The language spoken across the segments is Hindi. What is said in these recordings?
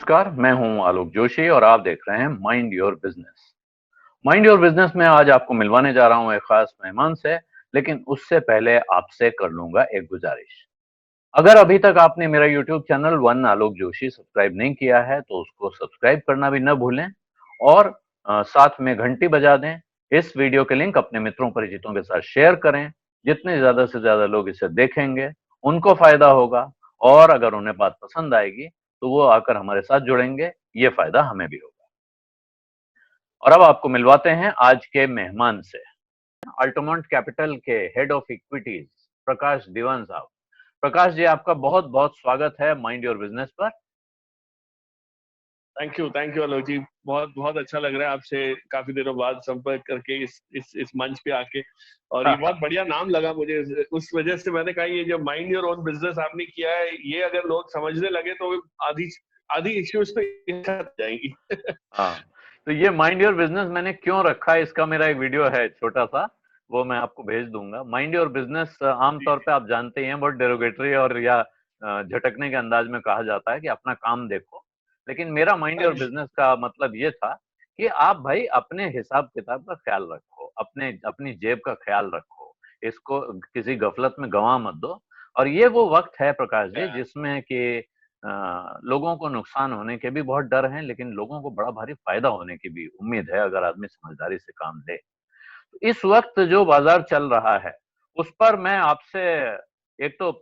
नमस्कार, मैं हूं आलोक जोशी और आप देख रहे हैं mind your business. Mind your business में आज आपको मिलवाने जा रहा हूं एक खास मेहमान से, लेकिन उससे पहले आपसे कर लूंगा एक गुजारिश। अगर अभी तक आपने मेरा यूट्यूब चैनल वन आलोक जोशी सब्सक्राइब नहीं किया है तो उसको सब्सक्राइब करना भी न भूलें और साथ में घंटी बजा दें। इस वीडियो के लिंक अपने मित्रों परिचितों के साथ शेयर करें। जितने ज्यादा से ज्यादा लोग इसे देखेंगे उनको फायदा होगा, और अगर उन्हें बात पसंद आएगी तो वो आकर हमारे साथ जुड़ेंगे। ये फायदा हमें भी होगा। और अब आपको मिलवाते हैं आज के मेहमान से। अल्टमोंट कैपिटल के हेड ऑफ इक्विटीज प्रकाश दीवान साहब। प्रकाश जी, आपका बहुत बहुत स्वागत है माइंड योर बिजनेस पर। थैंक यू आलोक जी। बहुत बहुत अच्छा लग रहा है आपसे काफी दिनों बाद संपर्क करके इस मंच पे आके, और ये बहुत बढ़िया नाम लगा मुझे। उस वजह से मैंने कहा ये जो माइंड योर ओन बिजनेस आपने किया है, ये अगर लोग समझने लगे तो आधी आधी इश्यूज तो जाएंगी। हाँ, तो ये माइंड योर बिजनेस मैंने क्यों रखा है, इसका मेरा एक वीडियो है छोटा सा, वो मैं आपको भेज दूंगा। माइंड योर बिजनेस आमतौर पे आप जानते ही हैं बहुत डेरोगेटरी और या झटकने के अंदाज में कहा जाता है कि अपना काम देखो। लेकिन मेरा माइंड हाँ योर जी। बिजनेस का मतलब ये था कि आप भाई अपने हिसाब किताब का ख्याल रखो, अपने अपनी जेब का ख्याल रखो, इसको किसी गफलत में गंवा मत दो। और ये वो वक्त है प्रकाश जी जिसमें कि लोगों को नुकसान होने के भी बहुत डर हैं, लेकिन लोगों को बड़ा भारी फायदा होने की भी उम्मीद है अगर आदमी समझदारी से काम ले। तो इस वक्त जो बाजार चल रहा है उस पर मैं आपसे एक तो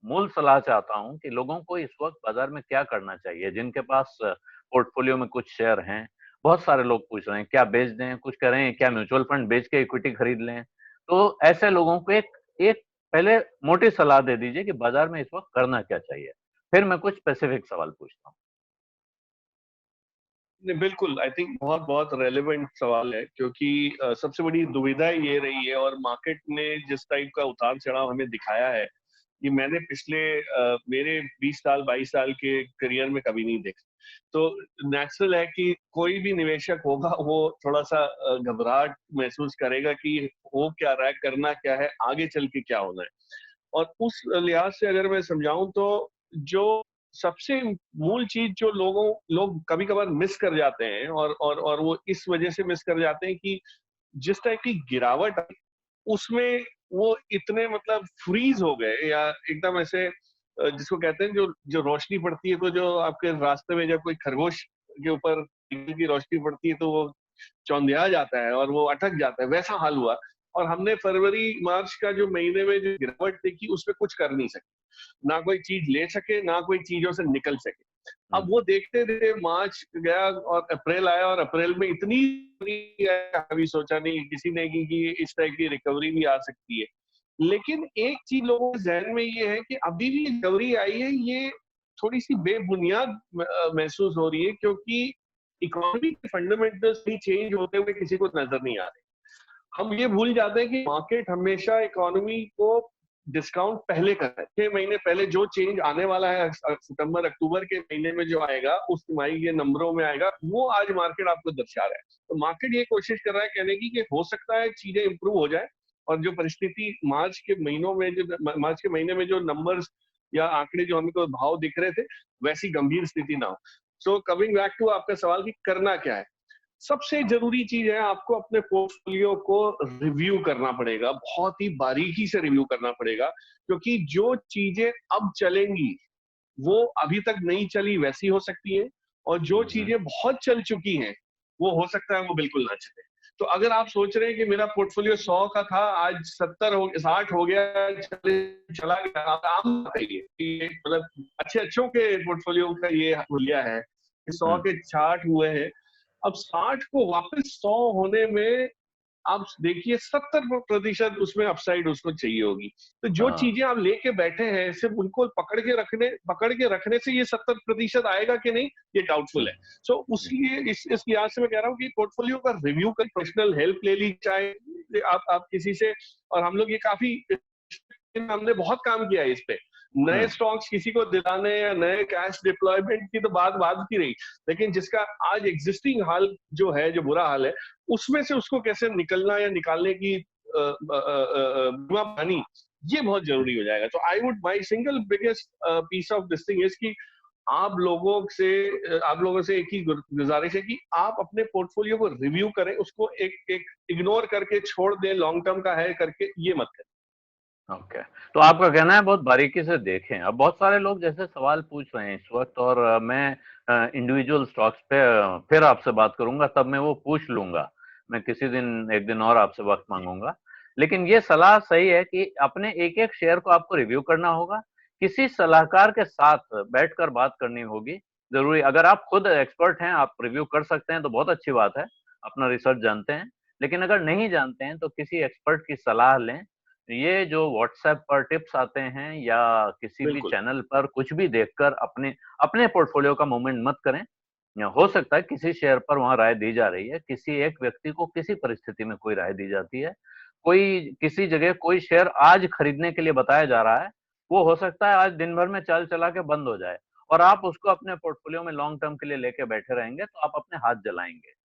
मूल सलाह चाहता हूं कि लोगों को इस वक्त बाजार में क्या करना चाहिए। जिनके पास पोर्टफोलियो में कुछ शेयर हैं, बहुत सारे लोग पूछ रहे हैं क्या बेच दें, कुछ कह रहे हैं क्या म्यूचुअल फंड बेच के इक्विटी खरीद लें। तो ऐसे लोगों को एक एक पहले मोटी सलाह दे दीजिए कि बाजार में इस वक्त करना क्या चाहिए, फिर मैं कुछ स्पेसिफिक सवाल पूछता हूँ। नहीं, बिल्कुल आई थिंक बहुत बहुत रेलेवेंट सवाल है, क्योंकि सबसे बड़ी दुविधा ये रही है, और मार्केट ने जिस टाइप का उतार चढ़ाव हमें दिखाया है कि मैंने पिछले मेरे 20 साल 22 साल के करियर में कभी नहीं देखा। तो नेचुरल है कि कोई भी निवेशक होगा वो थोड़ा सा घबराहट महसूस करेगा कि हो क्या रहा है, करना क्या है, आगे चल के क्या होना है। और उस लिहाज से अगर मैं समझाऊं तो जो सबसे मूल चीज जो लोग कभी कभार मिस कर जाते हैं, और वो इस वजह से मिस कर जाते हैं कि जिस टाइप की गिरावट आई उसमें वो इतने मतलब फ्रीज हो गए, या एकदम ऐसे जिसको कहते हैं जो जो रोशनी पड़ती है, तो जो आपके रास्ते में जब कोई खरगोश के ऊपर की रोशनी पड़ती है तो वो चौंधिया जाता है और वो अटक जाता है, वैसा हाल हुआ। और हमने फरवरी मार्च का जो महीने में जो गिरावट देखी उसमें कुछ कर नहीं सके, ना कोई चीज ले सके, ना कोई चीजों से निकल सके। अब वो देखते देखते मार्च गया और अप्रैल आया, और अप्रैल में इतनी कभी सोचा नहीं किसी ने कि इस टाइप की रिकवरी भी आ सकती है। लेकिन एक चीज लोगों के जहन में ये है कि अभी भी रिकवरी आई है, ये थोड़ी सी बेबुनियाद महसूस हो रही है, क्योंकि इकोनॉमी के फंडामेंटल्स भी चेंज होते हुए किसी को नजर नहीं आ रहे। हम ये भूल जाते हैं कि मार्केट हमेशा इकोनॉमी को डिस्काउंट पहले करता है। 6 महीने पहले जो चेंज आने वाला है सितंबर अक्टूबर के महीने में जो आएगा, उस तिमाही के नंबरों में आएगा, वो आज मार्केट आपको दर्शा रहा है। तो मार्केट ये कोशिश कर रहा है कहने की कि हो सकता है चीजें इंप्रूव हो जाए, और जो परिस्थिति मार्च के महीने में जो नंबर्स या आंकड़े जो हमको भाव दिख रहे थे, वैसी गंभीर स्थिति ना हो। सो कमिंग बैक टू आपका सवाल कि करना क्या है, सबसे जरूरी चीज है आपको अपने पोर्टफोलियो को रिव्यू करना पड़ेगा, बहुत ही बारीकी से रिव्यू करना पड़ेगा, क्योंकि जो चीजें अब चलेंगी वो अभी तक नहीं चली वैसी हो सकती है, और जो चीजें बहुत चल चुकी हैं वो हो सकता है वो बिल्कुल ना चले। तो अगर आप सोच रहे हैं कि मेरा पोर्टफोलियो 100 का था, आज 70 हो 60 हो गया, चला गया, आम बात है ये, मतलब अच्छे अच्छों के पोर्टफोलियो का ये हुलिया है, 100 के 60 हुए हैं। अब 60 को वापस 100 होने में आप देखिए 70% उसमें अपसाइड उसको चाहिए होगी। तो जो चीजें आप लेके बैठे हैं सिर्फ उनको पकड़ के रखने से ये 70% आएगा कि नहीं, ये डाउटफुल है। सो उसलिए इस लिहाज से मैं कह रहा हूँ कि पोर्टफोलियो का रिव्यू कर प्रोफेशनल हेल्प ले ली, चाहे आप किसी से। और हम लोग ये काफी हमने बहुत काम किया है इस पे। नए स्टॉक्स किसी को दिलाने या नए कैश डिप्लॉयमेंट की तो बात बात की रही, लेकिन जिसका आज एग्जिस्टिंग हाल जो है, जो बुरा हाल है, उसमें से उसको कैसे निकलना या निकालने की बीमा पानी, ये बहुत जरूरी हो जाएगा। तो I would my single biggest piece of this thing is कि आप लोगों से एक ही गुजारिश है कि आप अपने पोर्टफोलियो को रिव्यू करें, उसको एक इग्नोर करके छोड़ दें, लॉन्ग टर्म का है करके ये मत करें। ओके, तो आपका कहना है बहुत बारीकी से देखें। अब बहुत सारे लोग जैसे सवाल पूछ रहे हैं इस वक्त, और मैं इंडिविजुअल स्टॉक्स पे फिर आपसे बात करूंगा, तब मैं वो पूछ लूंगा। मैं किसी दिन एक दिन और आपसे वक्त मांगूंगा। लेकिन ये सलाह सही है कि अपने एक एक शेयर को आपको रिव्यू करना होगा, किसी सलाहकार के साथ बैठकर बात करनी होगी। जरूरी, अगर आप खुद एक्सपर्ट हैं, आप रिव्यू कर सकते हैं तो बहुत अच्छी बात है, अपना रिसर्च जानते हैं। लेकिन अगर नहीं जानते हैं तो किसी एक्सपर्ट की सलाह लें। ये जो व्हाट्सएप पर टिप्स आते हैं या किसी भी बिल्कुल। चैनल पर कुछ भी देखकर अपने अपने पोर्टफोलियो का मूवमेंट मत करें। या हो सकता है किसी शेयर पर वहां राय दी जा रही है, किसी एक व्यक्ति को किसी परिस्थिति में कोई राय दी जाती है, कोई किसी जगह कोई शेयर आज खरीदने के लिए बताया जा रहा है, वो हो सकता है आज दिन भर में चल चला के बंद हो जाए, और आप उसको अपने पोर्टफोलियो में लॉन्ग टर्म के लिए लेके बैठे रहेंगे तो आप अपने हाथ जलाएंगे।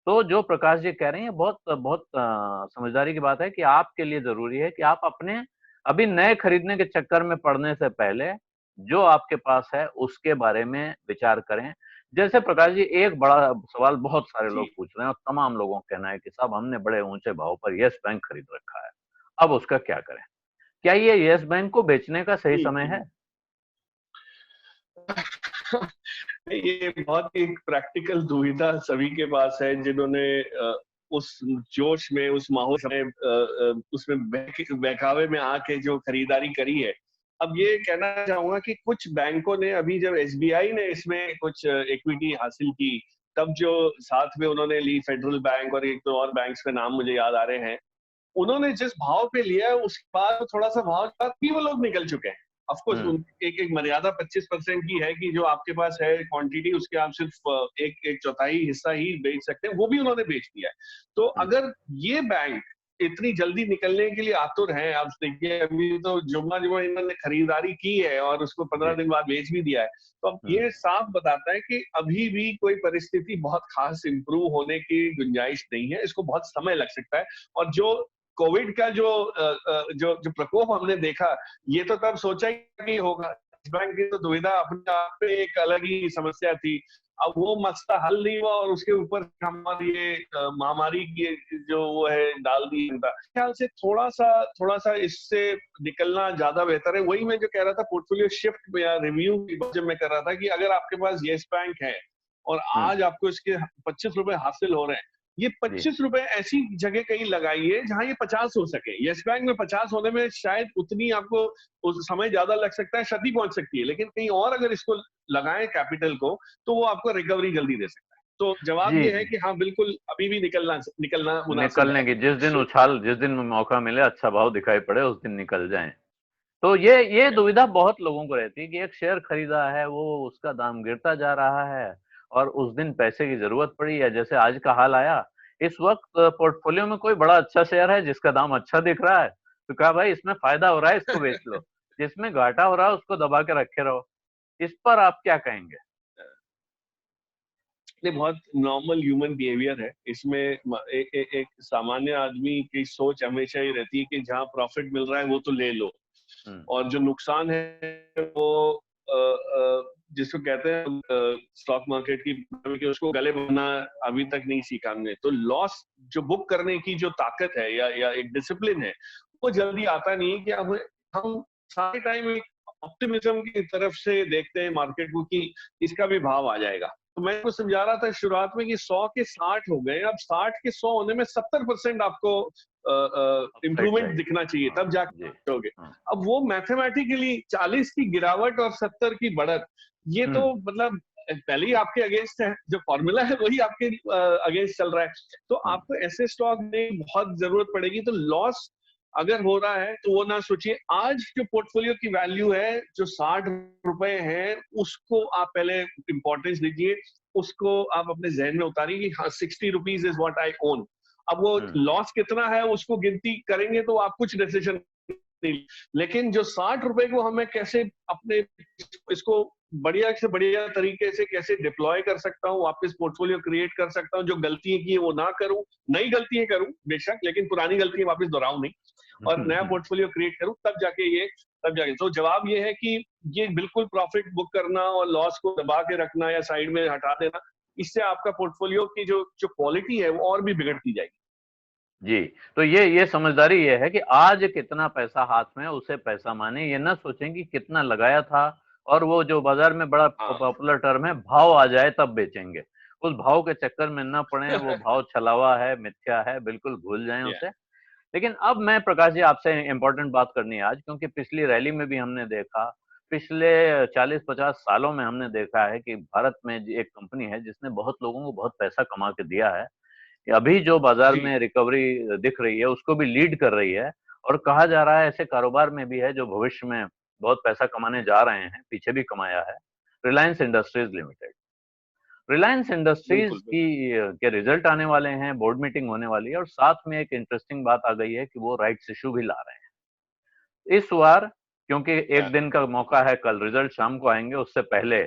तो जो प्रकाश जी कह रहे हैं, बहुत बहुत समझदारी की बात है कि आपके लिए जरूरी है कि आप अपने अभी नए खरीदने के चक्कर में पड़ने से पहले जो आपके पास है उसके बारे में विचार करें। जैसे प्रकाश जी, एक बड़ा सवाल बहुत सारे जी। लोग पूछ रहे हैं और तमाम लोगों का कहना है कि साहब हमने बड़े ऊंचे भाव पर यस बैंक खरीद रखा है, अब उसका क्या करें? क्या ये यस बैंक को बेचने का सही समय है? ये बहुत ही प्रैक्टिकल दुविधा सभी के पास है, जिन्होंने उस जोश में, उस माहौल में, उसमें बहकावे में आके जो खरीदारी करी है। अब ये कहना चाहूंगा कि कुछ बैंकों ने, अभी जब एसबीआई ने इसमें कुछ इक्विटी हासिल की, तब जो साथ में उन्होंने ली, फेडरल बैंक और एक दो और बैंक्स के नाम मुझे याद आ रहे हैं, उन्होंने जिस भाव पे लिया है उसके बाद थोड़ा सा भाव के बाद भी वो लोग निकल चुके हैं। ऑफ कोर्स हम्म। एक एक मर्यादा 25% की है कि जो आपके पास है क्वांटिटी, उसके आप सिर्फ एक एक चौथाई हिस्सा ही बेच सकते हैं, वो भी उन्होंने बेच दिया है। तो हम्म। अगर ये बैंक इतनी जल्दी निकलने के लिए आतुर हैं, आप देखिए अभी तो जुम्मा जुम्मा इन्होंने खरीदारी की है और उसको 15 जी। दिन बाद बेच भी दिया है, तो अब हम्म। ये साफ बताता है कि अभी भी कोई परिस्थिति बहुत खास इंप्रूव होने की गुंजाइश नहीं है, इसको बहुत समय लग सकता है। और जो कोविड का जो जो प्रकोप हमने देखा, ये तो तब सोचा ही नहीं होगा। इस बैंक की तो दुविधा अपने आप में एक अलग ही समस्या थी। अब वो मसला हल नहीं हुआ और उसके ऊपर हमारी ये महामारी की जो वो है डाल दी जनता। ख्याल से थोड़ा सा इससे निकलना ज्यादा बेहतर है। वही मैं जो कह रहा था, पोर्टफोलियो शिफ्ट या रिव्यू की बात जब मैं कर रहा था, कि अगर आपके पास येस बैंक है और हम्म। आज आपको इसके 25 रुपए हासिल हो रहे हैं, ये जी। 25 रुपए ऐसी जगह कहीं लगाइए जहां ये 50 हो सके। यस बैंक में 50 होने में शायद उतनी आपको उस समय ज्यादा लग सकता है, क्षति पहुंच सकती है, लेकिन कहीं और अगर इसको लगाएं कैपिटल को, तो वो आपको रिकवरी जल्दी दे सकता है। तो जवाब जी। ये है जी। कि हाँ, बिल्कुल अभी भी निकलना निकलना मुनासिब निकलने है। की जिस दिन मौका मिले, अच्छा भाव दिखाई पड़े, उस दिन निकल जाएं। तो ये दुविधा बहुत लोगों को रहती है कि एक शेयर खरीदा है, वो उसका दाम गिरता जा रहा है और उस दिन पैसे की जरूरत पड़ी है, जैसे आज का हाल आया। इस वक्त पोर्टफोलियो में कोई बड़ा अच्छा शेयर है जिसका दाम अच्छा दिख रहा है, तो कहा भाई इसमें फायदा हो रहा है, इसको बेच लो। जिसमें घाटा हो रहा है उसको दबा के रखे रहो। इस पर आप क्या कहेंगे? ये बहुत नॉर्मल ह्यूमन बिहेवियर है। इसमें एक सामान्य आदमी की सोच हमेशा ही रहती है कि जहां प्रॉफिट मिल रहा है वो तो ले लो, हम्म। और जो नुकसान है वो जिसको कहते हैं स्टॉक मार्केट की, उसको गले बनना अभी तक नहीं सीखा हमने। तो लॉस जो बुक करने की जो ताकत है या एक डिसिप्लिन है, वो जल्दी आता नहीं है। कि अब हम सारे टाइम एक ऑप्टिमिज्म की तरफ से देखते हैं मार्केट को कि इसका भी भाव आ जाएगा। तो मैं को समझा रहा था शुरुआत में कि 100 के 60 हो गए, अब 60 के 100 होने में 70% आपको अपसाइड इंप्रूवमेंट चाहिए। दिखना चाहिए, हाँ। तब जी। जाके होगे। हाँ। अब वो मैथमेटिकली 40 की गिरावट और 70 की बढ़त, ये तो हम्म। मतलब पहले ही आपके अगेंस्ट है। जो फॉर्मूला है वही आपके अगेंस्ट चल रहा है। तो हम्म। आपको ऐसे स्टॉक में बहुत जरूरत पड़ेगी। तो लॉस अगर हो रहा है तो वो ना सोचिए। आज जो पोर्टफोलियो की वैल्यू है, जो 60 रुपए है, उसको आप पहले इंपॉर्टेंस दीजिए। उसको आप अपने जहन में उतारिए कि हाँ, 60 rupees is what I own. अब वो हम्म। लॉस कितना है उसको गिनती करेंगे तो आप कुछ डिसीजन नहीं। लेकिन जो 60 रुपए को हमें कैसे अपने इसको बढ़िया से बढ़िया तरीके से कैसे डिप्लॉय कर सकता हूँ, वापस पोर्टफोलियो क्रिएट कर सकता हूँ, जो गलतियां की है वो ना करूं, नई गलतियां करूं बेशक, लेकिन पुरानी गलतियां वापस दोहराऊं नहीं, और नया पोर्टफोलियो क्रिएट करूं, तब जाके ये तब जाके। तो जवाब ये है कि ये बिल्कुल प्रॉफिट बुक करना और लॉस को दबा के रखना या साइड में हटा देना, इससे आपका पोर्टफोलियो की जो जो क्वालिटी है वो और भी बिगड़ती जाएगी। जी, तो ये समझदारी ये है कि आज कितना पैसा हाथ में है उसे पैसा माने, ये ना सोचें कि कितना लगाया था, और वो जो बाजार में बड़ा हाँ। पॉपुलर टर्म है भाव आ जाए तब बेचेंगे, उस भाव के चक्कर में ना पड़े, वो भाव छलावा है, मिथ्या है, बिल्कुल भूल जाएं या उसे। लेकिन अब मैं प्रकाश जी आपसे इंपॉर्टेंट बात करनी है आज, क्योंकि पिछली रैली में भी हमने देखा, पिछले 40-50 सालों में हमने देखा है कि भारत में एक कंपनी है जिसने बहुत लोगों को बहुत पैसा कमा के दिया है, अभी जो बाजार जी में रिकवरी दिख रही है उसको भी लीड कर रही है, और कहा जा रहा है ऐसे कारोबार में भी है जो भविष्य में बहुत पैसा कमाने जा रहे हैं, पीछे भी कमाया है, Reliance industries limited. Reliance industries बिल्कुल की के रिजल्ट आने वाले हैं, बोर्ड मीटिंग होने वाली है, और साथ में एक इंटरेस्टिंग बात आ गई है कि वो राइट्स इशू भी ला रहे हैं इस बार, क्योंकि एक या दिन का मौका है, कल रिजल्ट शाम को आएंगे, उससे पहले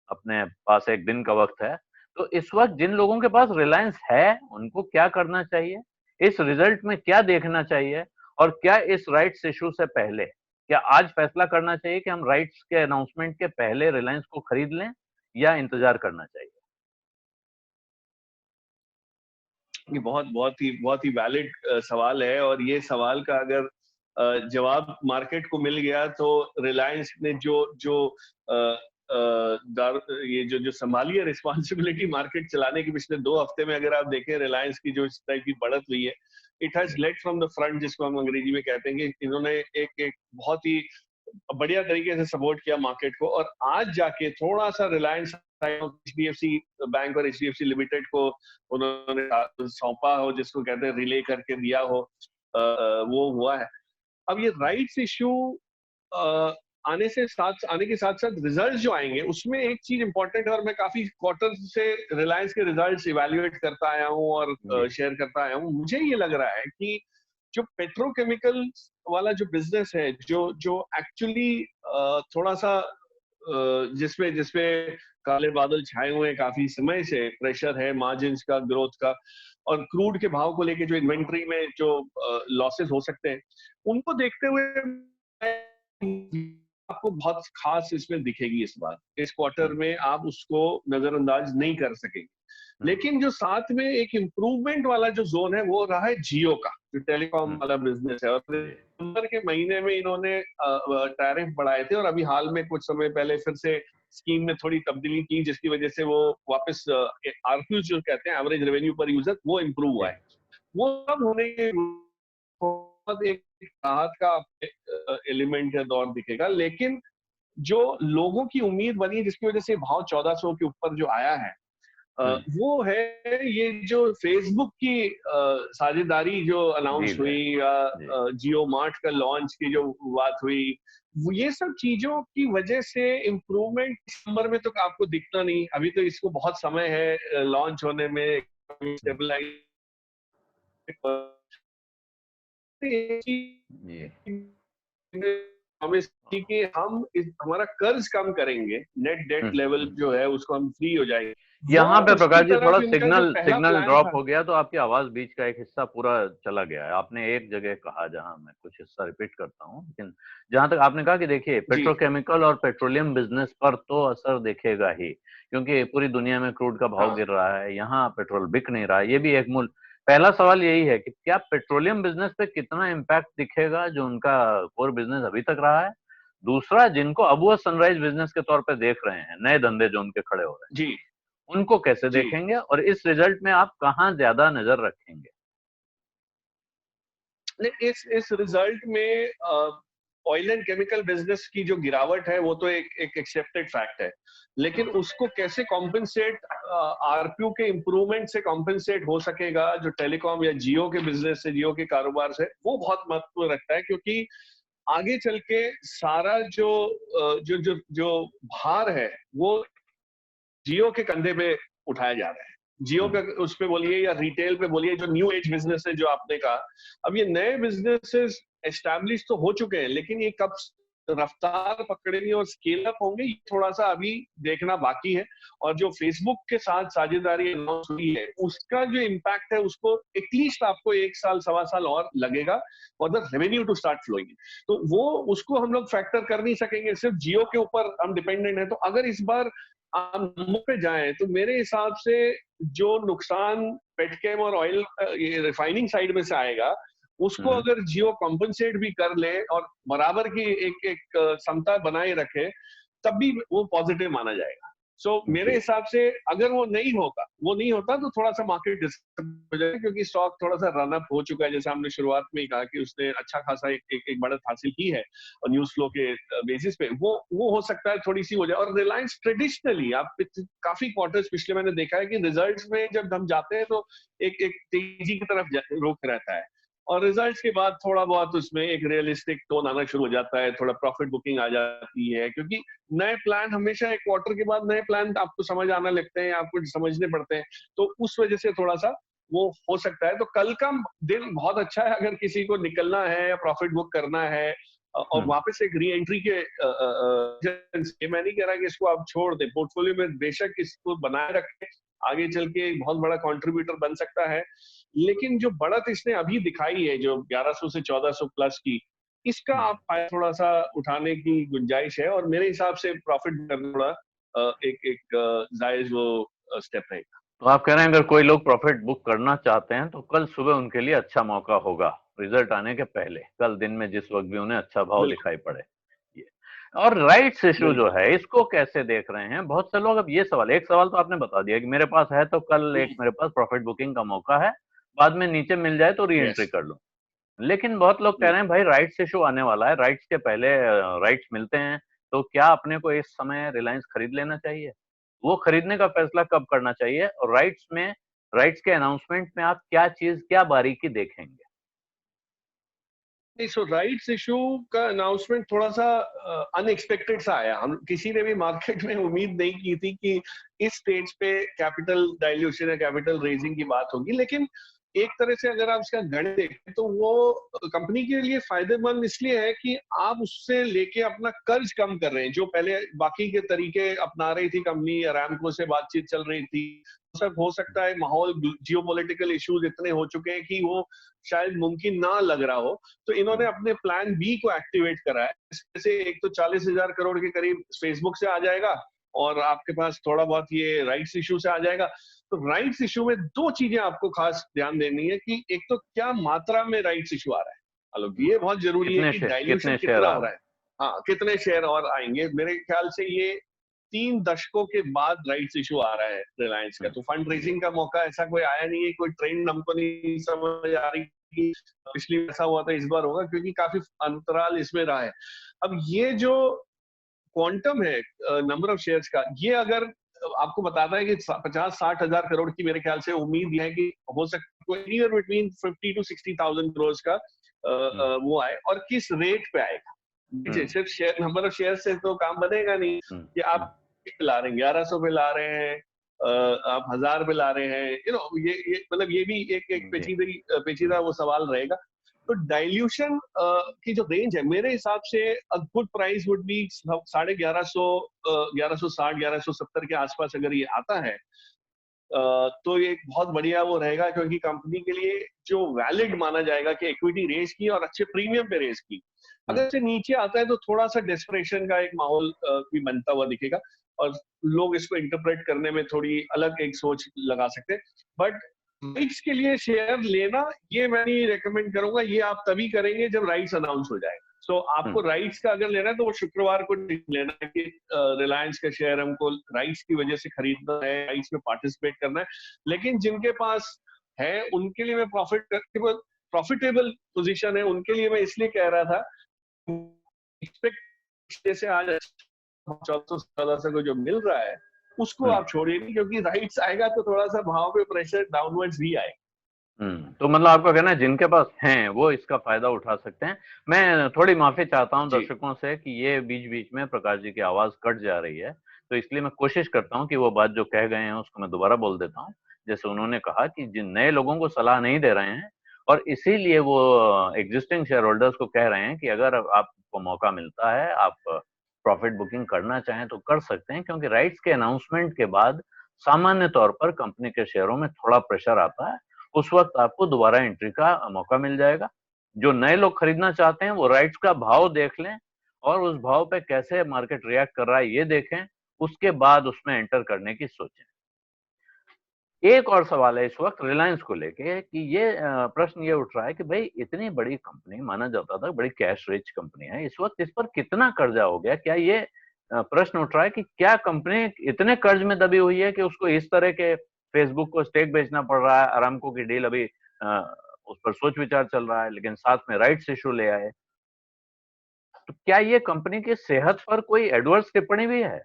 अपने पास एक दिन का वक्त है। तो इस वक्त जिन लोगों के पास रिलायंस है उनको क्या करना चाहिए, इस रिजल्ट में क्या देखना चाहिए, और क्या इस राइट्स इशू से पहले, क्या आज फैसला करना चाहिए कि हम राइट्स के अनाउंसमेंट के पहले रिलायंस को खरीद लें, या इंतजार करना चाहिए? ये बहुत ही वैलिड सवाल है, और ये सवाल का अगर जवाब मार्केट को मिल गया तो रिलायंस ने जो जो अ, ये जो जो संभाली है रिस्पॉन्सिबिलिटी मार्केट चलाने की पिछले 2 हफ्ते में, अगर आप देखें रिलायंस की जो इस टाइप की बढ़त हुई है, it has lead from the front, जिसको हम अंग्रेजी में कहते हैं कि इन्होंने एक एक बहुत ही बढ़िया तरीके से सपोर्ट किया मार्केट को, और आज जाके थोड़ा सा रिलायंस एचडीएफसी बैंक और एचडीएफसी लिमिटेड को उन्होंने सौंपा हो, जिसको कहते हैं रिले करके दिया हो, वो हुआ है। अब ये राइट्स इश्यू आने के साथ साथ रिजल्ट जो आएंगे उसमें एक चीज इंपॉर्टेंट है, और मैं काफी क्वार्टर से रिलायंस के रिजल्ट्स इवेल्युएट करता आया हूँ जी। और शेयर करता आया हूँ, मुझे ये लग रहा है कि जो पेट्रोकेमिकल वाला जो बिजनेस है, जो जो एक्चुअली थोड़ा सा जिसमें जिसमें काले बादल छाए हुए हैं काफी समय से, प्रेशर है मार्जिन का, ग्रोथ का, और क्रूड के भाव को लेके जो इन्वेंट्री में जो लॉसेस हो सकते हैं, उनको देखते हुए आपको बहुत खास इसमें दिखेगी इस बार, इस क्वार्टर हम्म, में आप उसको नजरअंदाज नहीं कर सकेंगे। हम्म, लेकिन जो साथ में एक इम्प्रूवमेंट वाला जो जोन है वो रहा है जियो का, जो टेलीकॉम हम्म, वाला बिजनेस है, और जी। दिसंबर के महीने में इन्होंने टैरिफ बढ़ाए थे, और अभी हाल में कुछ समय पहले फिर से स्कीम में थोड़ी तब्दीली की, जिसकी वजह से वो वापस आरपीयू जो कहते हैं, एवरेज रेवेन्यू पर यूजर, वो इम्प्रूव हुआ जी। है। वो सब होने के बाद एक राहत का एलिमेंट है, दौर दिखेगा। लेकिन जो लोगों की उम्मीद बनी, जिसकी वजह से भाव 1400 के ऊपर जो आया है, हम्म, वो है ये जो फेसबुक की साझेदारी जो अनाउंस डील है। हुई, या जी। जियो मार्ट का लॉन्च की जो बात हुई, ये सब चीजों की वजह से इम्प्रूवमेंट दिसंबर में तो आपको दिखता नहीं, अभी तो इसको बहुत समय है लॉन्च होने में, स्टेबलाइज। जी। प्रॉमिस की कि हम हमारा कर्ज कम करेंगे, नेट डेट लेवल हम्म। जो है उसको हम फ्री हो जाएंगे, वो यहाँ पे उसकी प्रकाश जी थोड़ा तरफ इनका जो सिग्नल पहला सिग्नल प्लान ड्रॉप था। हो गया, तो आपकी आवाज बीच का एक हिस्सा पूरा चला गया है। आपने एक जगह कहा, जहाँ मैं कुछ हिस्सा रिपीट करता हूँ, लेकिन जहां तक आपने कहा कि देखिए जी पेट्रोकेमिकल और पेट्रोलियम बिजनेस पर तो असर दिखेगा ही, क्योंकि पूरी दुनिया में क्रूड का भाव हाँ गिर रहा है, यहाँ पेट्रोल बिक नहीं रहा है, ये भी एक मूल पहला सवाल यही है कि क्या पेट्रोलियम बिजनेस पे कितना इम्पैक्ट दिखेगा जो उनका कोर बिजनेस अभी तक रहा है। दूसरा, जिनको अब वो सनराइज बिजनेस के तौर पे देख रहे हैं, नए धंधे जो उनके खड़े हो रहे जी हैं, उनको कैसे जी। देखेंगे, और इस रिजल्ट में आप कहाँ ज्यादा नजर रखेंगे? इस रिजल्ट में ऑयल एंड केमिकल बिजनेस की जो गिरावट है वो तो एक एक्सेप्टेड फैक्ट है, लेकिन उसको कैसे कॉम्पेंसेट, आरपीयू के इम्प्रूवमेंट से कॉम्पेंसेट हो सकेगा जो टेलीकॉम या जियो के बिजनेस से, जियो के कारोबार से, वो बहुत महत्व रखता है, क्योंकि आगे चल के सारा जो जो जो भार है वो जियो के कंधे पे उठाया जा रहा है। जियो पे, हम्म, उस पे बोलिए या रिटेल पे बोलिए, जो न्यू एज बिजनेस है जो आपने कहा, अब ये नए बिजनेसेस एस्टैब्लिश तो हो चुके हैं, लेकिन ये कब रफ्तार पकड़ेंगे और स्केल अप होंगे, ये थोड़ा सा अभी देखना बाकी है। और जो फेसबुक के साथ साझेदारी अनाउंस हुई है, उसका जो इम्पैक्ट है उसको एटलीस्ट आपको 1 साल 1.25 साल और लगेगा for the revenue to start flowing. तो वो उसको हम लोग फैक्टर कर नहीं सकेंगे, सिर्फ जियो के ऊपर हम डिपेंडेंट है। तो अगर इस बार हम पे जाएं तो मेरे हिसाब से जो नुकसान पेटकेम और ऑयल रिफाइनिंग साइड में से आएगा, उसको अगर जियो कॉम्पनसेट भी कर ले और बराबर की एक समता बनाए रखे, तब भी वो पॉजिटिव माना जाएगा। सो मेरे हिसाब से अगर वो नहीं होता तो थोड़ा सा मार्केट डिस्टर्ब हो जाएगा, क्योंकि स्टॉक थोड़ा सा रन अप हो चुका है। जैसे हमने शुरुआत में ही कहा कि उसने अच्छा खासा एक बढ़त हासिल की है और न्यूज फ्लो के बेसिस पे वो हो सकता है थोड़ी सी हो जाए। और रिलायंस ट्रेडिशनली आप काफी क्वार्टर्स पिछले मैंने देखा है कि रिजल्ट्स में जब हम जाते हैं तो एक तेजी की तरफ रुख रहता है, और रिजल्ट्स के बाद थोड़ा बहुत उसमें एक रियलिस्टिक टोन आना शुरू हो जाता है, थोड़ा प्रॉफिट बुकिंग आ जाती है, क्योंकि नए प्लान हमेशा एक क्वार्टर के बाद नए प्लान आपको समझ आना लगते हैं, आपको समझने पड़ते हैं। तो उस वजह से थोड़ा सा वो हो सकता है। तो कल का दिन बहुत अच्छा है अगर किसी को निकलना है या प्रॉफिट बुक करना है और वापस एक री एंट्री के मैं नहीं कह रहा कि इसको आप छोड़ दे पोर्टफोलियो में, बेशक इसको बनाए रखें, आगे चल के एक बहुत बड़ा कंट्रीब्यूटर बन सकता है। लेकिन जो बढ़त इसने अभी दिखाई है, जो 1100 से 1400 प्लस की, इसका आप थोड़ा सा उठाने की गुंजाइश है, और मेरे हिसाब से प्रॉफिट करना थोड़ा एक जायज वो स्टेप रहेगा। तो आप कह रहे हैं अगर कोई लोग प्रॉफिट बुक करना चाहते हैं तो कल सुबह उनके लिए अच्छा मौका होगा, रिजल्ट आने के पहले, कल दिन में जिस वक्त भी उन्हें अच्छा भाव दिखाई पड़े ये। और राइट्स इशू जो है इसको कैसे देख रहे हैं बहुत से लोग? अब ये सवाल, एक सवाल तो आपने बता दिया कि मेरे पास है तो कल एक मेरे पास प्रॉफिट बुकिंग का मौका है, बाद में नीचे मिल जाए तो री एंट्री कर लूं। लेकिन बहुत लोग कह रहे हैं भाई राइट्स इशू आने वाला है, राइट्स के पहले राइट्स मिलते हैं, तो क्या अपने को इस समय रिलायंस खरीद लेना चाहिए? वो खरीदने का फैसला कब करना चाहिए? और राइट्स के अनाउंसमेंट में आप क्या बारीकी देखेंगे? नहीं, सो राइट्स इशू का अनाउंसमेंट थोड़ा सा अनएक्सपेक्टेड सा आया। हम किसी ने भी मार्केट में उम्मीद नहीं की थी कि इस स्टेज पे कैपिटल डाइल्यूशन या कैपिटल रेजिंग की बात होगी। लेकिन एक तरह से अगर आप इसका गणित देखें तो वो कंपनी के लिए फायदेमंद इसलिए है कि आप उससे लेके अपना कर्ज कम कर रहे हैं। जो पहले बाकी के तरीके अपना रही थी कंपनी, अरामको से बातचीत चल रही थी, सब हो सकता है माहौल जियोपॉलिटिकल इश्यूज इतने हो चुके हैं कि वो शायद मुमकिन ना लग रहा हो, तो इन्होंने अपने प्लान बी को एक्टिवेट करा है। इससे एक तो 40,000 करोड़ के करीब फेसबुक से आ जाएगा, और आपके पास थोड़ा बहुत ये राइट्स इशू से आ जाएगा। तो राइट्स इशू में दो चीजें आपको खास ध्यान देनी है कि एक तो क्या मात्रा में राइट्स इशू आ रहा है, मतलब ये बहुत जरूरी है कि डाइल्यूशन कितने शेयर कितना आ हो रहे रहा है। हाँ, कितने शेयर और आएंगे। मेरे ख्याल से ये 3 दशकों के बाद राइट्स इशू आ रहा है रिलायंस का। तो फंड रेजिंग का मौका ऐसा कोई आया नहीं है, कोई ट्रेंड हमको नहीं समझ आ रही कि पिछली ऐसा हुआ था इस बार होगा, क्योंकि काफी अंतराल इसमें रहा है। अब ये जो क्वांटम है नंबर ऑफ शेयर्स का, ये अगर आपको बताता है कि 50-60 हजार करोड़ की मेरे ख्याल से उम्मीद है कि हो सकता है एनीवेयर बिटवीन 50 to 60,000 करोड़ का वो आए, और किस रेट पे आएगा। सिर्फ शेयर नंबर ऑफ शेयर से तो काम बनेगा नहीं कि आप ला रहे हैं 1100 पे ला रहे हैं, आप 1000 पे ला रहे हैं, ये मतलब ये भी एक पेचीदा वो सवाल रहेगा। तो डाइल्यूशन की जो रेंज है मेरे हिसाब से गुड प्राइस वुड बी 1150, 1160, 1170 के आसपास अगर ये आता है तो ये एक बहुत बढ़िया वो रहेगा, क्योंकि कंपनी के लिए जो वैलिड माना जाएगा कि इक्विटी रेज की और अच्छे प्रीमियम पे रेज की। अगर से नीचे आता है तो थोड़ा सा डेस्परेशन का एक माहौल भी बनता हुआ दिखेगा, और लोग इसको इंटरप्रेट करने में थोड़ी अलग एक सोच लगा सकते हैं। बट राइट्स के लिए शेयर लेना ये मैं नहीं रेकमेंड करूंगा, ये आप तभी करेंगे जब राइट्स अनाउंस हो जाए। सो आपको राइट्स का अगर लेना है तो वो शुक्रवार को लेना है कि रिलायंस का शेयर हमको राइट्स की वजह से खरीदना है, राइट्स में पार्टिसिपेट करना है। लेकिन जिनके पास है उनके लिए मैं प्रॉफिटेबल पोजीशन है उनके लिए मैं इसलिए कह रहा था, एक्सपेक्ट जैसे आज 1400 को जो मिल रहा है उसको आप छोड़िए नहीं, क्योंकि राइट्स आएगा तो थोड़ा सा भाव पे प्रेशर डाउनवर्ड्स भी आए। तो मतलब आपका कहना है जिनके पास हैं वो इसका फायदा उठा सकते हैं। मैं थोड़ी माफी चाहता हूं दर्शकों से कि ये बीच बीच में प्रकाश जी की आवाज कट जा रही है, तो इसलिए मैं कोशिश करता हूं कि वो बात जो कह गए हैं उसको मैं दोबारा बोल देता हूं। जैसे उन्होंने कहा कि जिन नए लोगों को सलाह नहीं दे रहे हैं, और इसीलिए वो एग्जिस्टिंग शेयर होल्डर्स को कह रहे हैं कि अगर आपको मौका मिलता है, आप प्रॉफिट बुकिंग करना चाहें तो कर सकते हैं, क्योंकि राइट्स के अनाउंसमेंट के बाद सामान्य तौर पर कंपनी के शेयरों में थोड़ा प्रेशर आता है। उस वक्त आपको दोबारा एंट्री का मौका मिल जाएगा। जो नए लोग खरीदना चाहते हैं वो राइट्स का भाव देख लें और उस भाव पे कैसे मार्केट रिएक्ट कर रहा है ये देखें, उसके बाद उसमें एंटर करने की सोचें। एक और सवाल है इस वक्त रिलायंस को लेके कि ये प्रश्न ये उठ रहा है कि भाई इतनी बड़ी कंपनी माना जाता था, बड़ी कैश रिच कंपनी है, इस वक्त इस पर कितना कर्जा हो गया? क्या ये प्रश्न उठ रहा है कि क्या कंपनी इतने कर्ज में दबी हुई है कि उसको इस तरह के फेसबुक को स्टेक बेचना पड़ रहा है? अरामको की डील अभी उस पर सोच विचार चल रहा है, लेकिन साथ में राइट्स इशू ले आए। तो क्या ये कंपनी की सेहत पर कोई एडवर्स टिप्पणी भी है?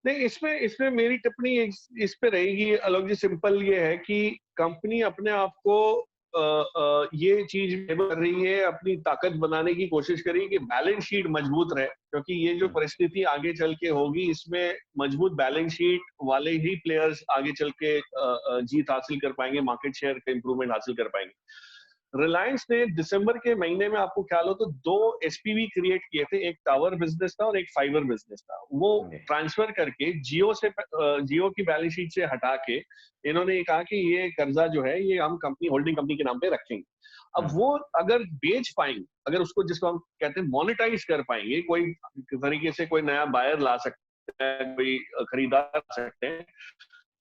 नहीं, इसमें इसमें मेरी टिप्पणी इस पे रहेगी आलोक जी, सिंपल ये है कि कंपनी अपने आप को ये चीज कर रही है, अपनी ताकत बनाने की कोशिश करी कि बैलेंस शीट मजबूत रहे, क्योंकि ये जो परिस्थिति आगे चल के होगी इसमें मजबूत बैलेंस शीट वाले ही प्लेयर्स आगे चल के जीत हासिल कर पाएंगे, मार्केट शेयर का इंप्रूवमेंट हासिल कर पाएंगे। रिलायंस ने दिसंबर के महीने में आपको ख्याल हो तो 2 एसपीवी क्रिएट किए थे, एक टावर बिजनेस था और एक फाइबर बिजनेस था। वो ट्रांसफर करके जियो की बैलेंस शीट से हटा के इन्होंने ये कहा कि ये कर्जा जो है ये हम कंपनी होल्डिंग कंपनी के नाम पे रखेंगे। अब वो अगर बेच पाएंगे, अगर उसको जिसको हम कहते हैं मोनेटाइज कर पाएंगे, कोई तरीके से कोई नया बायर ला सकता है, कोई खरीदार ला सकते हैं,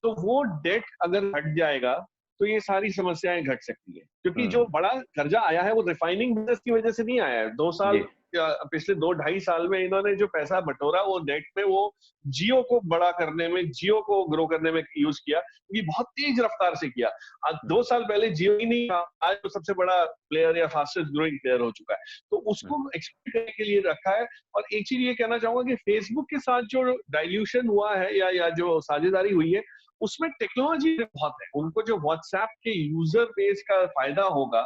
तो वो डेट अगर हट जाएगा तो ये सारी समस्याएं घट सकती है, क्योंकि जो बड़ा कर्जा आया है वो रिफाइनिंग बिजनेस की वजह से नहीं आया है। 2 साल पिछले 2-2.5 साल में इन्होंने जो पैसा बटोरा वो डेट पे वो जियो को बड़ा करने में, जियो को ग्रो करने में यूज किया, ये बहुत तेज रफ्तार से किया। आज 2 साल पहले जियो ही नहीं था, आज तो सबसे बड़ा प्लेयर या फास्टेस्ट ग्रोइंग प्लेयर हो चुका है, तो उसको एक्सपेक्ट करने के लिए रखा है। और एक चीज ये कहना चाहूंगा कि फेसबुक के साथ जो डाइल्यूशन हुआ है या जो साझेदारी हुई है उसमें टेक्नोलॉजी बहुत है, उनको जो व्हाट्सएप के यूजर बेस का फायदा होगा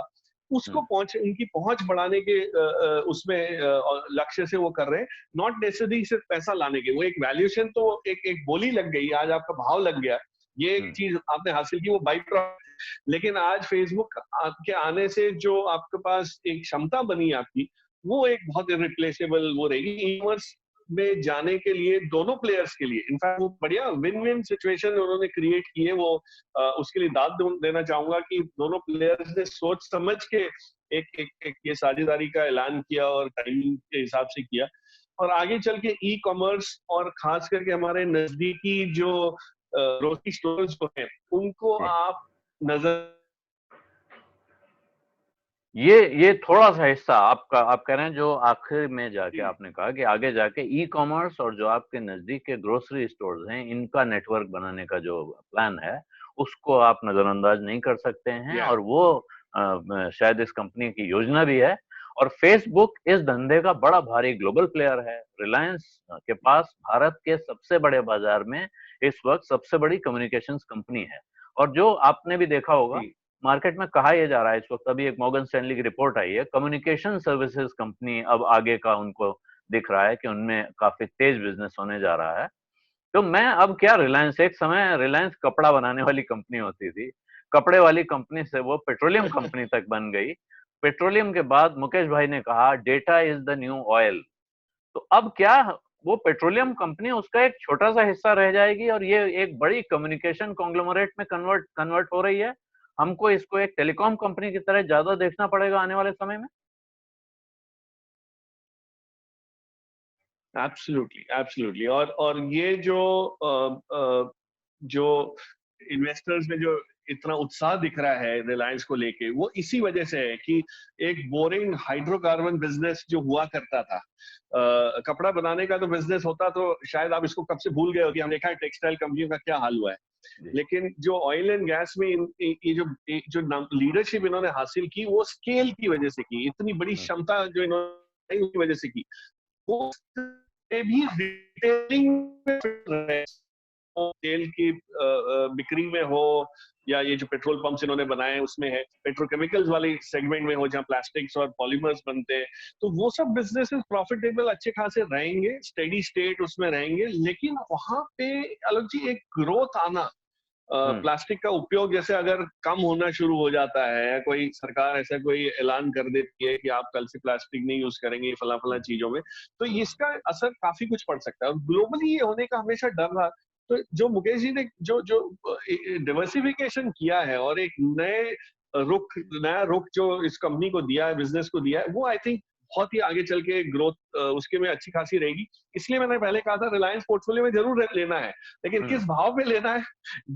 उसको उनकी पहुंच बढ़ाने के उसमें लक्ष्य से वो कर रहे हैं, नॉट नेसेसरी सिर्फ पैसा लाने के। वो एक वैल्यूएशन तो एक बोली लग गई, आज आपका भाव लग गया, ये एक चीज आपने हासिल की, वो बाई प्रोडक्ट। लेकिन आज फेसबुक के आने से जो आपके पास एक क्षमता बनी आपकी, वो एक बहुत इरिप्लेसेबल वो रहेगी ई कॉमर्स में जाने के लिए दोनों प्लेयर्स के लिए। इनफैक्ट वो बढ़िया विन विन सिचुएशन उन्होंने क्रिएट की है, वो उसके लिए दाद देना चाहूंगा कि दोनों प्लेयर्स ने सोच समझ के एक ये साझेदारी का ऐलान किया और टाइमिंग के हिसाब से किया। और आगे चल के ई कॉमर्स और खास करके हमारे नजदीकी जो ग्रोसरी स्टोर्स जो हैं उनको आप नजर, ये थोड़ा सा हिस्सा आपका आप कह रहे हैं, जो आखिर में जाके आपने कहा कि आगे जाके ई कॉमर्स और जो आपके नजदीक के ग्रोसरी स्टोर्स हैं इनका नेटवर्क बनाने का जो प्लान है उसको आप नजरअंदाज नहीं कर सकते हैं, और वो शायद इस कंपनी की योजना भी है। और फेसबुक इस धंधे का बड़ा भारी ग्लोबल प्लेयर है। रिलायंस के पास भारत के सबसे बड़े बाजार में इस वक्त सबसे बड़ी कम्युनिकेशंस कंपनी है। और जो आपने भी देखा होगा मार्केट में कहा यह जा रहा है इस वक्त, अभी एक मॉर्गन स्टैनली की रिपोर्ट आई है, कम्युनिकेशन सर्विसेज कंपनी अब आगे का उनको दिख रहा है कि उनमें काफी तेज बिजनेस होने जा रहा है। तो मैं अब क्या, रिलायंस एक समय रिलायंस कपड़ा बनाने वाली कंपनी होती थी, कपड़े वाली कंपनी से वो पेट्रोलियम कंपनी तक बन गई। पेट्रोलियम के बाद मुकेश भाई ने कहा data is the new oil. तो अब क्या, वो पेट्रोलियम कंपनी उसका एक छोटा सा हिस्सा रह जाएगी और ये एक बड़ी कम्युनिकेशन कॉन्ग्लोमरेट में कन्वर्ट हो रही है। हमको इसको एक टेलीकॉम कंपनी की तरह ज्यादा देखना पड़ेगा आने वाले समय में। Absolutely absolutely. और ये जो इन्वेस्टर्स में जो इतना उत्साह दिख रहा है रिलायंस को लेके, वो इसी वजह से है कि एक बोरिंग हाइड्रोकार्बन बिजनेस जो हुआ करता था, कपड़ा बनाने का तो बिजनेस होता तो शायद आप इसको कब से भूल गए हो कि हम देखा है टेक्सटाइल कंपनियों का क्या हाल हुआ है। लेकिन जो ऑयल एंड गैस में ये जो लीडरशिप इन्होंने हासिल की वो स्केल की वजह से की, इतनी बड़ी क्षमता जो इन्होंने उसकी वजह से की, वो भी रिटेलिंग तेल की बिक्री में हो, या ये जो पेट्रोल पंप्स इन्होंने बनाए हैं उसमें है, पेट्रोकेमिकल्स वाली सेगमेंट में हो जहाँ प्लास्टिक्स और पॉलीमर्स बनते हैं, तो वो सब बिजनेसेस प्रॉफिटेबल अच्छे खासे रहेंगे, स्टेडी स्टेट उसमें रहेंगे। लेकिन वहां पे अलग जी एक ग्रोथ आना, प्लास्टिक का उपयोग जैसे अगर कम होना शुरू हो जाता है, या कोई सरकार ऐसा कोई ऐलान कर देती है कि आप कल से प्लास्टिक नहीं यूज करेंगे फला फला चीजों में, तो इसका असर काफी कुछ पड़ सकता है। और ग्लोबली ये होने का हमेशा डर रहा। तो जो मुकेश जी ने जो जो डिवर्सिफिकेशन किया है और एक नया रुख जो इस कंपनी को दिया है, बिजनेस को दिया है, वो आई थिंक बहुत ही आगे चल के ग्रोथ उसके में अच्छी खासी रहेगी। इसलिए मैंने पहले कहा था रिलायंस पोर्टफोलियो में जरूर लेना है, लेकिन किस भाव में लेना है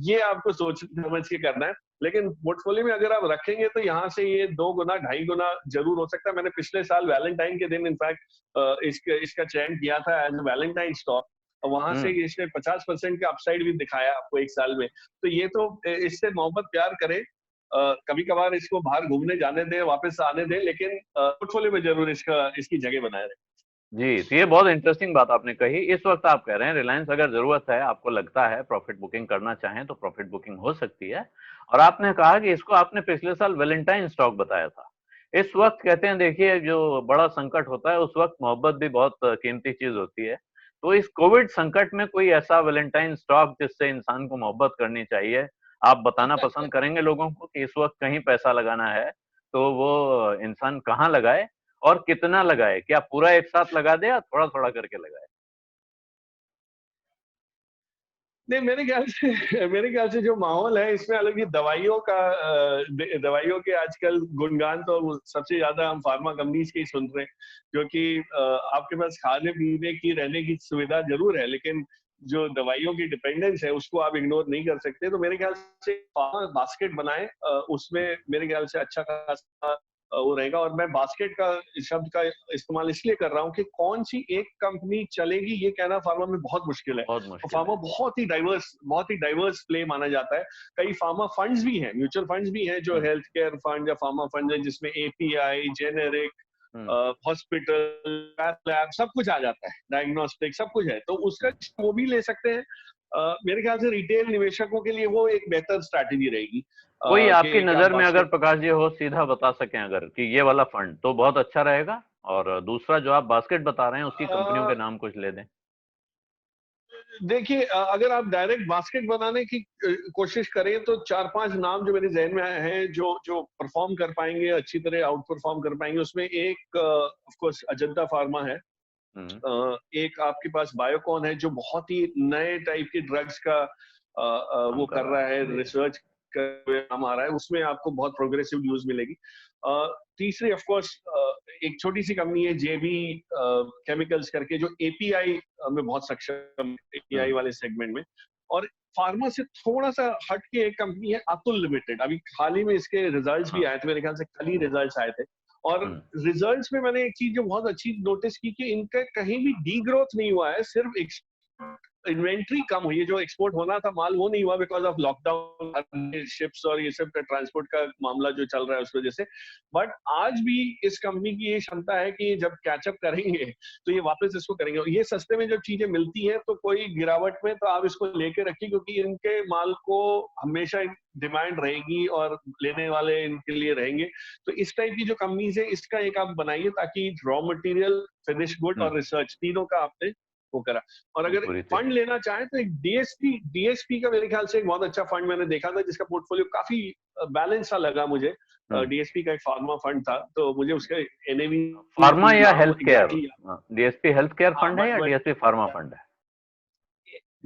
ये आपको सोच समझ के करना है। लेकिन पोर्टफोलियो में अगर आप रखेंगे तो यहाँ से ये 2 गुना 2.5 गुना जरूर हो सकता है। मैंने पिछले साल वैलेंटाइन के दिन इनफैक्ट इसका चयन किया था एज वैलेंटाइन स्टॉक, वहां से इसने 50% का अपसाइड भी दिखाया आपको एक साल में। तो ये तो इससे मोहब्बत प्यार करें, कभी कभार इसको बाहर घूमने जाने दें, वापस आने दें, लेकिन पोर्टफोलियो में जरूर इसकी जगह बनाए रखें। जी, तो ये बहुत इंटरेस्टिंग बात आपने कही। इस वक्त आप कह रहे हैं रिलायंस अगर जरूरत है, आपको लगता है प्रॉफिट बुकिंग करना चाहें तो प्रॉफिट बुकिंग हो सकती है। और आपने कहा कि इसको आपने पिछले साल वैलेंटाइन स्टॉक बताया था। इस वक्त कहते हैं देखिए जो बड़ा संकट होता है उस वक्त मोहब्बत भी बहुत कीमती चीज होती है। तो इस कोविड संकट में कोई ऐसा वैलेंटाइन स्टॉक जिससे इंसान को मोहब्बत करनी चाहिए, आप बताना पसंद करेंगे लोगों को कि इस वक्त कहीं पैसा लगाना है तो वो इंसान कहाँ लगाए और कितना लगाए? क्या पूरा एक साथ लगा दे या थोड़ा-थोड़ा करके लगाए? नहीं, मेरे ख्याल से जो माहौल है इसमें अलग ही दवाइयों के आजकल गुणगान तो सबसे ज्यादा हम फार्मा कंपनीज के ही सुन रहे हैं, क्योंकि आपके पास खाने पीने की रहने की सुविधा जरूर है, लेकिन जो दवाइयों की डिपेंडेंस है उसको आप इग्नोर नहीं कर सकते। तो मेरे ख्याल से फार्मा बास्केट बनाए, उसमें मेरे ख्याल से अच्छा खासा वो रहेगा। और मैं बास्केट का शब्द का इस्तेमाल इसलिए कर रहा हूँ कि कौन सी एक कंपनी चलेगी ये कहना फार्मा में बहुत मुश्किल है। बहुत मुश्किल फार्मा है। बहुत ही डाइवर्स प्ले माना जाता है। कई फार्मा फंड्स भी हैं, म्यूचुअल फंड्स भी हैं जो हुँ, हेल्थ केयर फंड या फार्मा फंड है, जिसमें एपीआई, जेनेरिक, हुँ, हॉस्पिटल, लैब सब कुछ आ जाता है, डायग्नोस्टिक सब कुछ है, तो उसका हुँ। वो भी ले सकते हैं। मेरे ख्याल से रिटेल निवेशकों के लिए वो एक बेहतर स्ट्रैटेजी रहेगी, कोई आपकी कि आप नज़र में अगर बास्केट। प्रकाश जी हो सीधा बता सकें अगर कि ये वाला फंड तो बहुत अच्छा रहेगा और दूसरा जो आप बास्केट बता रहे हैं उसकी कंपनियों के नाम कुछ ले दें? देखिए, अगर आप डायरेक्ट बास्केट बनाने की कोशिश करें तो 4-5 नाम जो मेरे ज़हन में आए हैं, जो जो परफॉर्म कर पाएंगे, अच्छी तरह आउट परफॉर्म कर पाएंगे, उसमें एक ऑफ कोर्स अजंता फार्मा है। हुँ, एक आपके पास बायोकॉन है जो बहुत ही नए टाइप के ड्रग्स का काम वो कर कर रहा रहा है। है, जी। रिसर्च का काम आ रहा है, उसमें आपको बहुत प्रोग्रेसिव न्यूज मिलेगी। तीसरी ऑफ कोर्स एक छोटी सी कंपनी है जेबी केमिकल्स करके, जो एपीआई में बहुत सक्षम, एपीआई हुँ, वाले सेगमेंट में। और फार्मा से थोड़ा सा हट के एक कंपनी है अतुल लिमिटेड, अभी हाल ही में इसके रिजल्ट्स भी हाँ, आए थे, मेरे ख्याल से कल ही रिजल्ट्स आए थे। और हुँ, रिजल्ट्स में मैंने एक चीज जो बहुत अच्छी नोटिस की कि इनका कहीं भी डी ग्रोथ नहीं हुआ है, सिर्फ इन्वेंट्री कम हुई है, जो एक्सपोर्ट होना था माल वो नहीं हुआ बिकॉज ऑफ लॉकडाउन, शिप्स और ये सब का ट्रांसपोर्ट का मामला जो चल रहा है उस वजह से। बट आज भी इस कंपनी की ये क्षमता है कि जब कैचअप करेंगे तो ये वापस इसको करेंगे। और ये सस्ते में जब चीजें मिलती हैं तो कोई गिरावट में तो आप इसको लेके रखिए, क्योंकि इनके माल को हमेशा डिमांड रहेगी और लेने वाले इनके लिए रहेंगे। तो इस टाइप की जो कंपनीज है इसका एक आप बनाइए, ताकि रॉ मटेरियल, फिनिश गुड हुँ, और रिसर्च तीनों का आपने वो करा। और अगर पूरी फंड तरह लेना चाहे तो एक डीएसपी का मेरे ख्याल से एक बहुत अच्छा फंड मैंने देखा था, जिसका पोर्टफोलियो काफी बैलेंस सा लगा मुझे। हुँ। डीएसपी का एक फार्मा फंड था, तो मुझे उसका एनएवी फार्मा या नाम health care? Exactly. DSP health care हाँ, फंड है या डीएसपी फार्मा फंड है?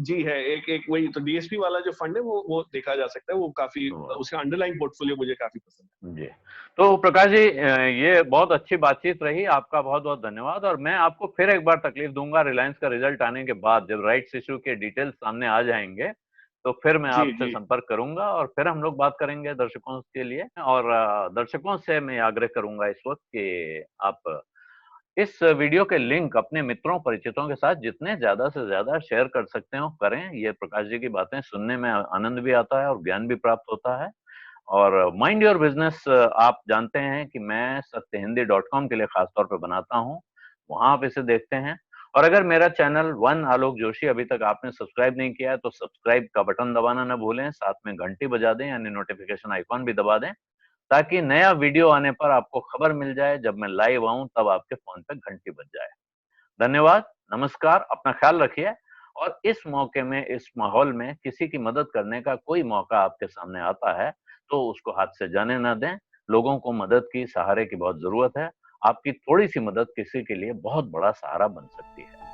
जी है, एक एक वही तो डीएसपी वाला जो फंड है वो देखा जा सकता है, वो काफी वाह! उसका अंडरलाइन पोर्टफोलियो मुझे काफी पसंद है। जी। तो प्रकाश जी ये बहुत अच्छी बातचीत रही, आपका बहुत-बहुत धन्यवाद और मैं आपको फिर एक बार तकलीफ दूँगा रिलायंस का रिजल्ट आने के बाद जब राइट्स इश्यू के डिटेल्स सामने आ जाएँगे, तो फिर मैं जी आपसे जी। संपर्क करूँगा और फिर हम लोग बात करेंगे दर्शकों के लिए और दर्शकों से मैं आग्रह करूँगा इस वक़्त कि आप इस वीडियो के लिंक अपने मित्रों, परिचितों के साथ जितने ज़्यादा से ज़्यादा शेयर कर सकते हो करें। ये प्रकाश जी की बातें सुनने में आनंद भी आता है और ज्ञान भी प्राप्त होता है। और माइंड योर बिजनेस आप जानते हैं कि मैं सत्यहिंदी.com के लिए खास तौर पे बनाता हूँ, वहाँ आप इसे देखते हैं और अगर मेरा चैनल वन आलोक जोशी अभी तक आपने सब्सक्राइब नहीं किया है तो सब्सक्राइब का बटन दबाना न भूलें, साथ में घंटी बजा दें यानी नोटिफिकेशन आइकॉन भी दबा दें, ताकि नया वीडियो आने पर आपको खबर मिल जाए। जब मैं लाइव आऊं तब आपके फोन पे घंटी बज जाए। धन्यवाद, नमस्कार, अपना ख्याल रखिए। और इस मौके में, इस माहौल में किसी की मदद करने का कोई मौका आपके सामने आता है तो उसको हाथ से जाने ना दें। लोगों को मदद की, सहारे की बहुत जरूरत है। आपकी थोड़ी सी मदद किसी के लिए बहुत बड़ा सहारा बन सकती है।